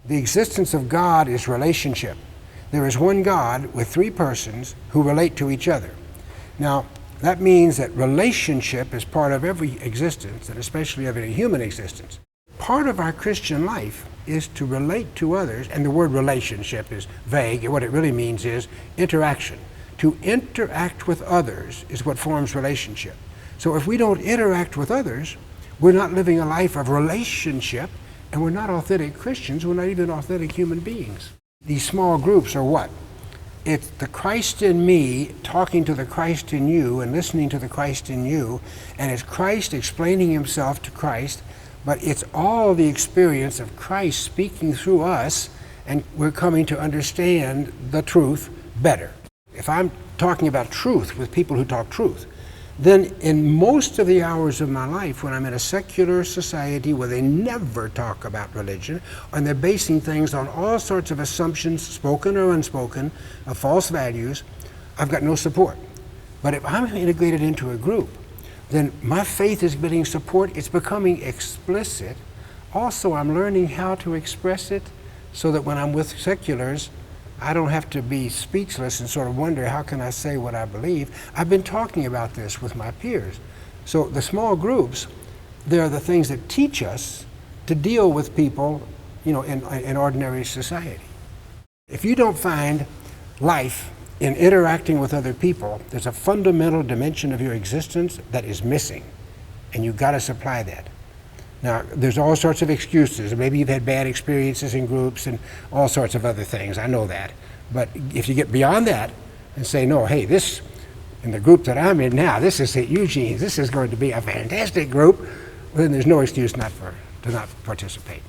The existence of God is relationship. There is one God with three persons who relate to each other. Now, that means that relationship is part of every existence, and especially of any human existence. Part of our Christian life is to relate to others, and the word relationship is vague, and what it really means is interaction. To interact with others is what forms relationship. So if we don't interact with others, we're not living a life of relationship, and we're not authentic Christians, we're not even authentic human beings. These small groups are what? It's the Christ in me talking to the Christ in you and listening to the Christ in you, and it's Christ explaining himself to Christ, but it's all the experience of Christ speaking through us, and we're coming to understand the truth better. If I'm talking about truth with people who talk truth, then in most of the hours of my life when I'm in a secular society where they never talk about religion, and they're basing things on all sorts of assumptions, spoken or unspoken, of false values, I've got no support. But if I'm integrated into a group, then my faith is getting support, it's becoming explicit. Also, I'm learning how to express it so that when I'm with seculars, I don't have to be speechless and sort of wonder, how can I say what I believe? I've been talking about this with my peers. So the small groups, they're the things that teach us to deal with people, in ordinary society. If you don't find life in interacting with other people, there's a fundamental dimension of your existence that is missing, and you've got to supply that. Now, there's all sorts of excuses. Maybe you've had bad experiences in groups and all sorts of other things. I know that. But if you get beyond that and say, no, hey, this, in the group that I'm in now, this is St. Eugene's, this is going to be a fantastic group, then there's no excuse to not participate.